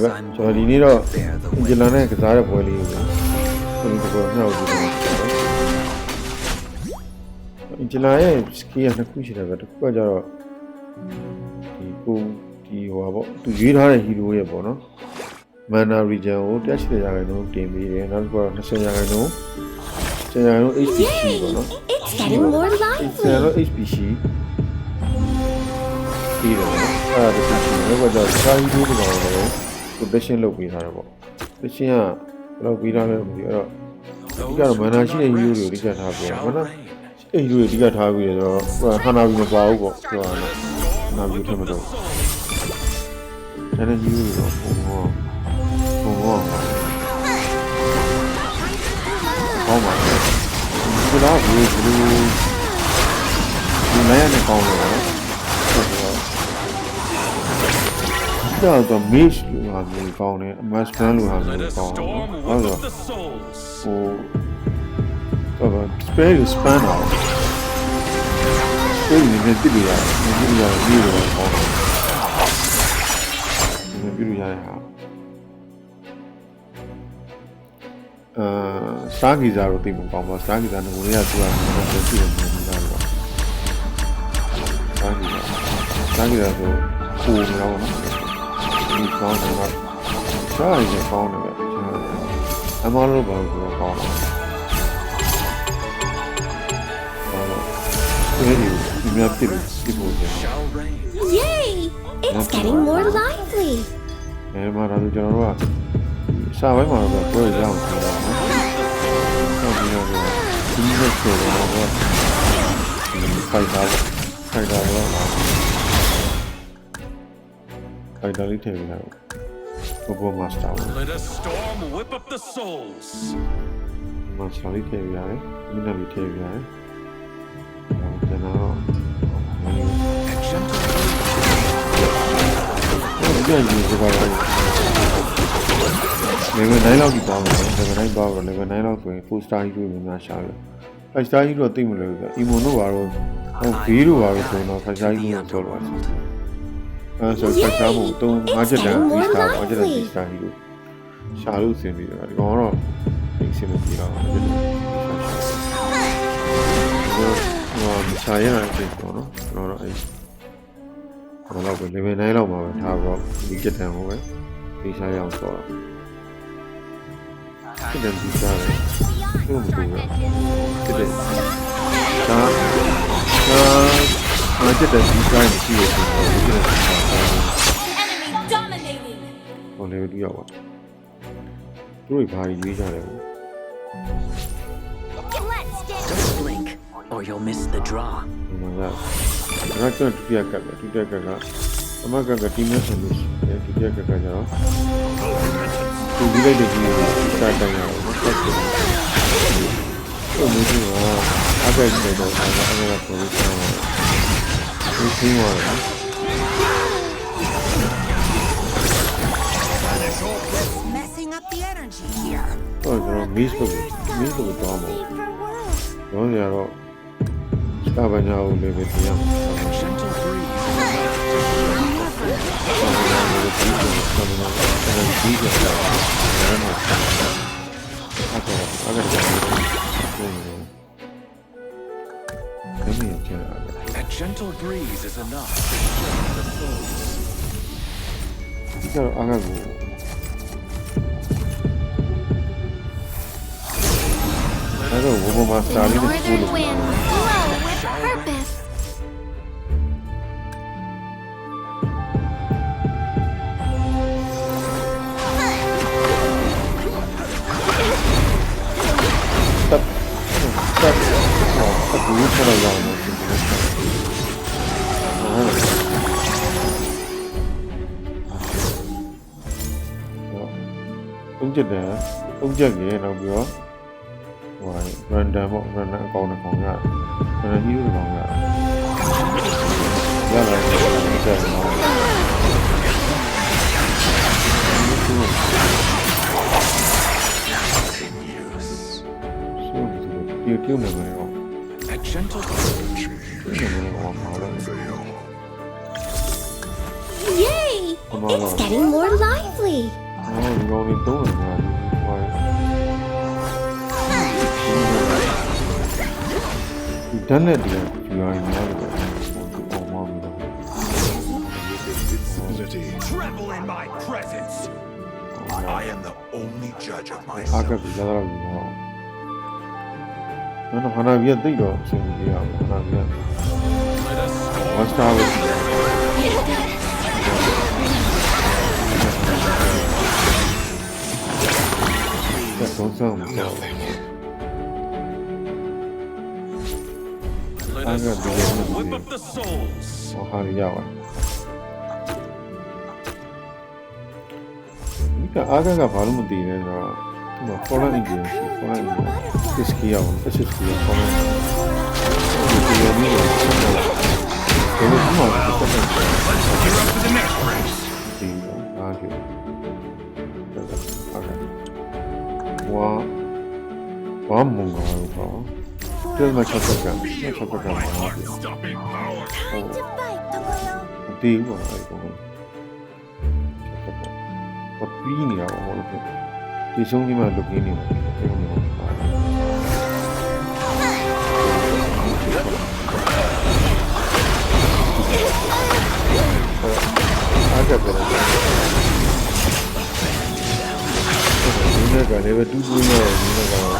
ကျွန်တော်ဒီနေ့တော့အင်ဂျင်လာနဲ့ကစားတဲ့ပွဲလေးကိုကျွန်တော်တို့မြောက်ကြည့်တယ်အင်ဂျင်လာရဲ့ skill ကနှစ်ခုရှိတယ်ပဲတစ်ခုကကျတော့ဒီဟိုပါပေါ့သူရွေးထားတဲ့ hero ရဲ့ပေါ့နော် mana region ကို180ရာခိုင်နှုန်းတင်ပေးတယ်နောက်တစ်ခုက20ရာခိုင်နှုန်းHP ရှိပေါ့နော် It's getting more lively. HP ရှိပြီးတော့အဲ့ဒါတစ်ခုရှိတယ်ဘာကြောင့်စာရီတို့ကတော့ protection လုပ်ပေးထားတယ်ပေါ့ protection ကဘယ်လောက်ပေးထားလဲမသိဘူးအဲ့တော့ဒီကတော့ mana ရှိတဲ့ hero တွေကိုအဓိကထားပြီးတော့ mana အဲ့ hero တွေအဓိကထားပြီးတော့ဟာနာပြီးမပါဘူးပေါ့ပြောရအောင်ဟာနာပြီးထည့်မတော့ဒါနဲ့ hero တွေတော့ပုံဟောဟောမှာဒီလားဒီနိုင်ရတဲ့ကောင်းတယ်နော်တော့ mesh လို့ဟာမျိုးကောင်းတယ် mass brand လို့ဟာမျိုးကောင်းတယ်ဟုတ်တော့ဟိုspray span အောင် spray နဲ့တိတိရပြီးတော့ကောင်းတယ်ပြီးလို့ရတဲ့ဟာစားကြီးစားတော့သိမကောင်းပါစားကြီးစားကလည်းသူကသူ့ရဲ့မျိုးသားတော့စားကြီးစားဆိုပိုနေတော့ဒီကောင်းတယ်ကစားရည်ကောင်းတယ်ပဲအမှန်လို့ဘာလို့ကောင်းလဲဒီမြတ်တိဒီပို့တယ် Yay! It's getting more lively. မှာတော့ကျွန်တော်တို့ကစာပိုင်းမှာတော့ပွဲရအောင်ဆိုတော့နော်ဒီလိုဒီလိုဆိုတော့ဖိုက်တာတော့ဖိုက်တာလေးထည့်ပြီးတော့ဘောမာစတာ Let a storm whip up the souls. မာစတာလေးထည့်ပြီးရတယ်ဒီနေ့လေးထည့်ပြီးရတယ်ကျွန်တော်ကြည့်ကြပါဦးlevel 9လောက်ကြီးပေါင်းတယ် level 9ပေါင်းတော့ level 9လောက်ဆိုရင် full star hero တွေများရှာတယ် 5 star hero တော့သိမလို့ပဲ emo တို့ဘာလို့ဘေးတို့ဘာလို့ဆိုတော့ 5 star hero ကိုပြောလို့ပါဆို5 star မို့5ချက်တန်း 3 star 5ချက်တန်း 3 star hero ရှာလို့အဆင်ပြေတယ်ဒီကောင်ကတော့ဒီအဆင်မပြေတော့ဘူးဟိုရှာရတဲ့အချိန်ပေါ့နော်ကျွန်တော်တော့အဲ့တော့ပဲ level 9လောက်မှာပဲထားတော့ဒီချက်တန်းဟိုပဲဒီရှာရအောင်ဆိုတော့ဖြစ်တယ်ဒီစားတယ်ဘယ်လိုလုပ်လဲဖြစ်တယ်ဒါချက်တဲ့ဒီစားမရှိရဘူးဒီကနေ့ဟိုလေတူရောက်ပါတို့ဘာရွေးကြတယ် Don't blink, or you'll miss the draw. ဒါကတူပြက်ကပ်တူပြက်ကကအမကကတီးမဲ့ဆိုလို့တူပြက်ကကကြတော့သူဒီလိုက်တဲ့ကြီးစတာတိုင်ရအောင်ဆက်တယ်ဟိုမျိုးကအကက်နေတော့အဲ့ဒါကပေါ်လို့ဆောင်းဒီစင်းသွားတယ် Messing up the energy here. တော့ကျွန်တော်မီးလို့တော့မှာတော့ရတော့စတာပညာကိုလည်းပဲတရား Gentle breeze. ဒီကနေ့ A gentle breeze is enough to stir the souls. ဒီကတော့အားကိုအဲ့တော့ဘဘမစတာလေးကို Northern wind blow with purpose. တက်ဘူးထတော့ရအောင်လို့သုံးချက်တယ်သုံးချက်ကြီးတော့ပြီးတော့ဟို random ပေါ့ random အကောင့်တစ်ကောင်ရ random hero တစ်ကောင်ရရတယ်တက်တော့ပြုတ်နေမှာရော A gentle breeze. Yay! It's getting more lively. ဟောဒီကောင်လေးသုံးတယ်များဟောဒီတန်းနဲ့ဒီကဒီရိုင်းများလို့ပေါ့မောင်းပြီးတော့ Tremble in my presence. I am the only judge of အားက myself. ပြီးလာတော့ပြီးတော့နော်ခဏပြည့်သိတော့အချိန်ကြီးရအောင်ခဏပြည့်ဝတ်စတာလို့တော့ဆုံးမတော့ Let I'm us gonna do score it. the whip of the souls. ဟောရရပါဒီကအားကဘာလို့မသိလဲဆိုတော့ဒီမှာ foreign Indian ရှိ foreign Indian တစ်စကီအောင်တစ်စကီအောင် foreign ဒီလိုမျိုးတော့ဆက်တော့ဒီလိုမှဆက်တော့ You're up to the next race. ဒီအားကြီးအားကဝါမုံကတော့တယ်မချက်တော့ကချက်တော့ကပါ Stopping power. Time to fight, Tomoyo. ဒီဘောအဲ့ကောပပီးနေတာဘောလို့ဒီဆုံးကြီးမှလုတ်ကင်းနေတယ်ဒီလိုမျိုးအားကပဲဒီနေ့ကလည်းတူတူနဲ့ဒီနေ့ကတော့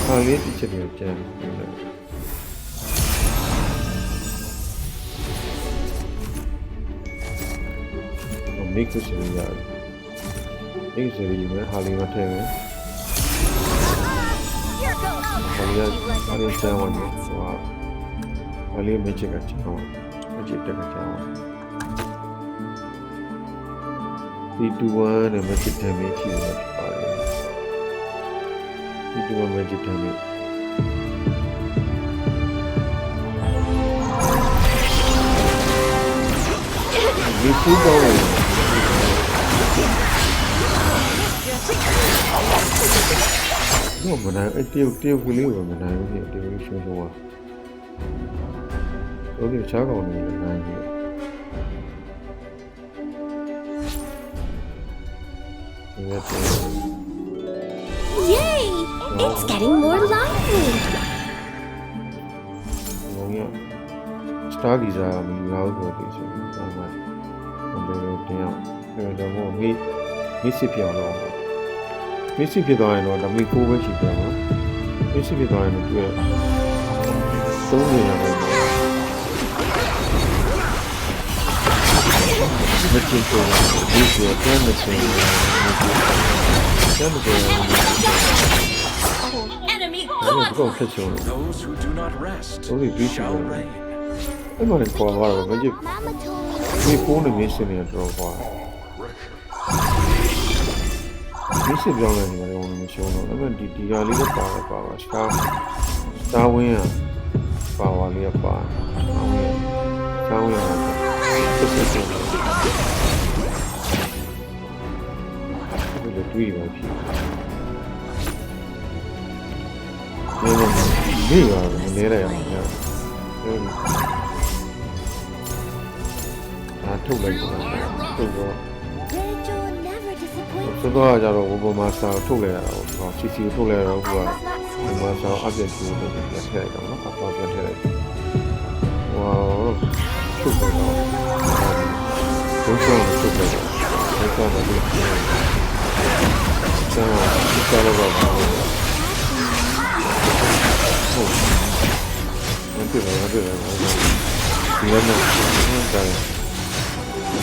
ဟာလေးတစ်ချက်နဲ့ကျန်မိတ်ဆွေတွေရတယ်မိတ်ဆွေတွေနဲ့ဟာလေးမထဲဘူး Here goes. ဟာလေးဟာလေးဆန်းဝင်တယ်ဟိုဟာလေးမချစ်ကချောင်းမချစ်တက်ကချောင်းဒီတူဝမ်းနဲ့မချစ်တယ်မချစ်တယ်ပါတယ်ဒီတူဝမ်းမချစ်တယ်မဒီစူတော့ဘာမနာအတေးကလေးဘာမနာဘူးဒီလိုရှင်းလို့တော့ဒီချားကောင်နေလည်းနိုင်ပြီ Yay! It's getting more lively. ဘုံရစတာဂီဇာမယူရဘူးဆိုတော့ဒီဆိုတော့ဘယ်လိုတင်အောင်ဒါတော့မိစစ်ပြောင်းတော့မိစစ်ဖြစ်သွားရင်တော့ဒါမိကိုပဲရှိတယ်နော်မိစစ်ဖြစ်သွားရင်တော့သူရဲ့သုံးနေရတယ်မချင်တော့ဒီဆိုတော့မချင်ဘူး Enemy တော့ဆက်ချုံ Those who do not rest Only beach shall alone. reign. အဲ့မှာလည်းပေါ်လာတော့မကြည့် Mama told me. ဒီဖုန်းနဲ့မင်းစင်နေတော့ကွာမင်းစင်ပြောင်းနေတယ်လည်းမရှုံးတော့အဲ့မှာဒီဟာလေးတော့ပါစတာဝင်းပါဝါလေးပါဆောင်းရဆက်ဆက်ဆက်ဒီလိုတွေ့ပါဖြစ်နေရနေရအောင်ထုတ်လိုက်တော့ထုတ်တော့ Rejo never disappoints. ဆိုတော့ကြတော့ဘုံမှာစာထုတ်လိုက်ရတာပေါ့ CC ထုတ်လိုက်ရတော့ဟိုကဘုံမှာစာအပြည့်ကျိုးတယ်ပြန်ထည့်လိုက်တော့နော်အပေါ်ပြန်ထည့်လိုက်ဝါထုတ်လိုက်တော့ဘုံဆောင်ထုတ်လိုက်တော့ဘုံဆောင်တော့ဒီဆောင်းတော့ဟုတ်မပြည့်ပါဘူးဒီလည်းတော့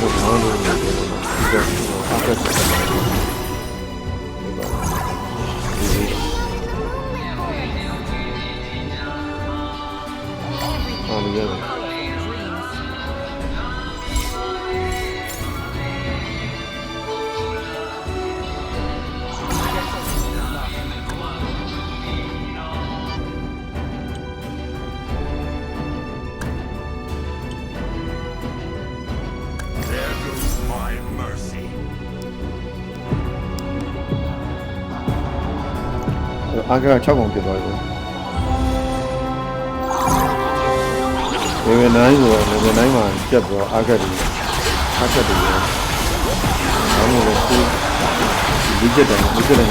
ဘုရားလုံးကိုဒီကအကတ်ဆက်ပါဒီပါအားရရ There goes my mercy. အားက6ပုံဖြစ်သွားပြီ level 9ဆိုတော့ level 9မှာကျက်ပြီးတော့အားကတ်တွေရောဘာလို့လဲသူဒီကျက်တယ်ယူစားတယ်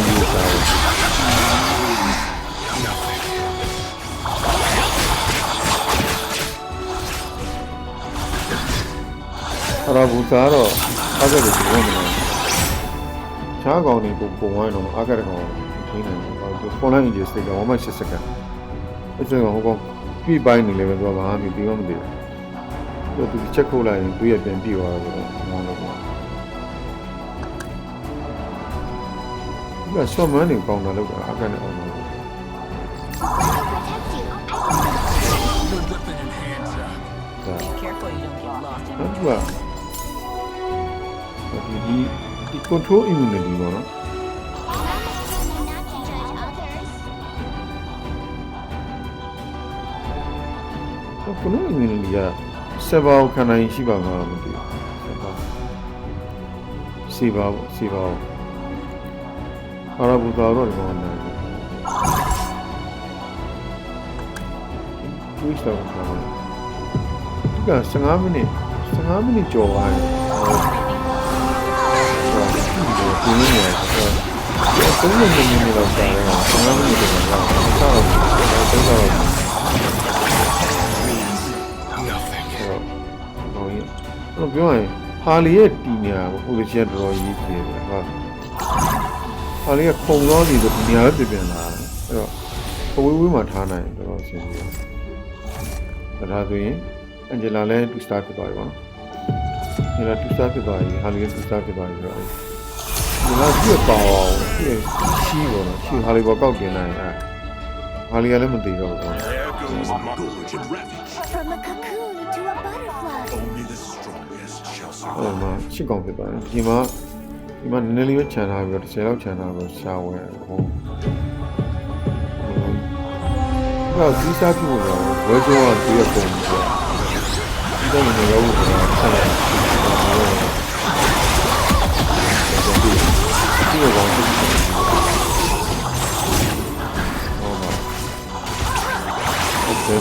အဲ့တော့ဘူစားတော့အားကတ်တွေဘယ်လိုမလဲချားကောင်တွေကိုပုံဝိုင်းတော့အားကတ်ကောင်ထိနေတယ်ဟိုပုံလိုက်ရင်စတေက1.8 second အဲ့ဆိုဟိုကောင်ပြပိုင်းနေလေပဲသူကဘာမှမပြီးမှမသိဘူးသူချက်ခုတ်လိုက်ရင်သူရပြန်ပြီးသွားတယ်ဆိုတော့ဘာလို့လဲဒီကဆော့မန်နေကောင်းတာလောက်တာအားကတ်နဲ့အောင်တာ Good looking and handsome. Careful you don't get lost. နောက်တစ်ခုကဒီ control immunity ပေါ့နော် control immunity က7ပါးခန္ဓာရင်ရှိပါမှာမသိဘူး7ပါးဟာရဘူသာတော့ဒီကောင်နဲ့သူ့စတော့ခေါ်တယ်ဒီက15မိနစ်ကျော်သွားတယ်ဒီနေ့เนี่ย3မိနစ်လောက်ကြာတယ်15မိနစ်ကျော်လောက်ဆောက်တော့တော့ပြောရင်ဟာလီရဲ့တီညာကိုဟိုလိုချက်တော်ကြီးပြေတယ်ဟာဟာလီကခုံတော့စီဆိုဒီညာပဲပြင်လာအဲ့တော့အဝေးမှာထားနိုင်တော့ဆင်ပြေတယ်ဒါဆိုရင်အန်ဂျလာလည်းတူစတာဖြစ်သွားပြီပေါ့နော်ဒီကတူစတာဖြစ်သွားပြီဟာလီလည်းတူစတာဖြစ်သွားပြီဆိုတော့ဒီကပြည့်ပါအောင်ပြည့်ချီးပေါ့နော်ချီးဟာလီပေါ်ကောက်တင်နိုင်ဟာလီကလည်းမသိတော့ဘူးပေါ့ There goes my gorge and ravage. From a cocoon to a butterfly. Only the strongest shall အဲ့ survive. မှာချစ်ကောင်ဖြစ်သွားတယ်ဒီမှာနည်းနည်းလေးပဲခြံထားပြီးတော့10လောက်ခြံထားပြီးရှားဝဲဟိုအဲ့ဒီစားပြလို့တော့ဝဲကျော်ကဒီရပုံပြီးတော့ဒီတော့လည်းရောဘူးတော့ဆက်လိုက်ဒီလိုကောင်ဖြစ်တယ်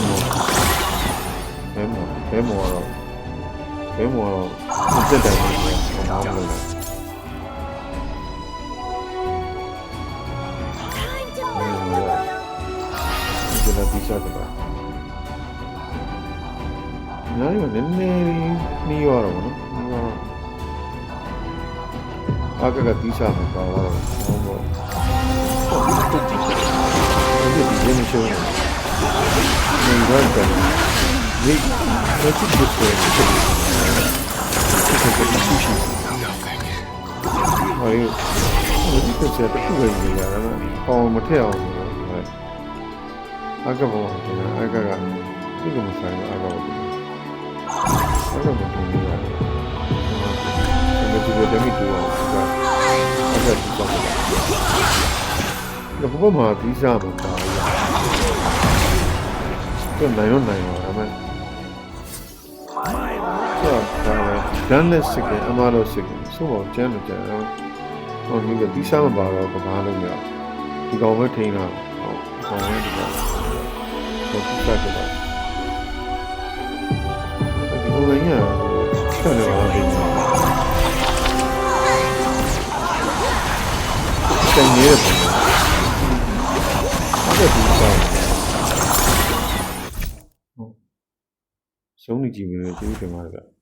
ဘယ်မောတော့စက်တယ်ဘာမှမလုပ်ဘူး Time to build. ဒီလိုဒီစားတယ်နားရနည်းနည်းနှီးရတော့ဗောနော်နှီးရတော့အကကဒီစားမှာပါတော့ဘောဘောဒီဒီနေရှိုးနေတော့တယ်ဒီဘာချစ်ဖြစ်တယ်ဟိုဒီကစက်တူရည်ရတာအောင်မထက်အောင်အကဘောအကကဒီကမဆိုင်အကဘောအဲ့တော့မတူဘူးရတယ်ဒီလိုတမိတူအောင်အဲ့ဒါဒီပေါ့ဒါဘုမမှာဒီစားမှာပါတော့နိုင်တော့နိုင်တော့ဒါပေမဲ့ဒန်လက်စစ်ကအမားလို့စစ်ကဆိုတော့ကျန်းတော့ကျန်းတော့ဟိုဒီကဒီစားမှာပါတော့ဘာလို့လဲဒီကောင်ပဲထိန်းတာဟုတ်ဒီကောင်ပဲဒီကောင်တော့ဒီစားကြတာဒီလိုလည်းရဆက်နေပါလိမ့်မယ်တိုင်နေတယ်ပေါ့အဲ့ဒါဒီစားဆုံးနေကြည့်မယ်ကျေးဇူးတင်ပါတယ်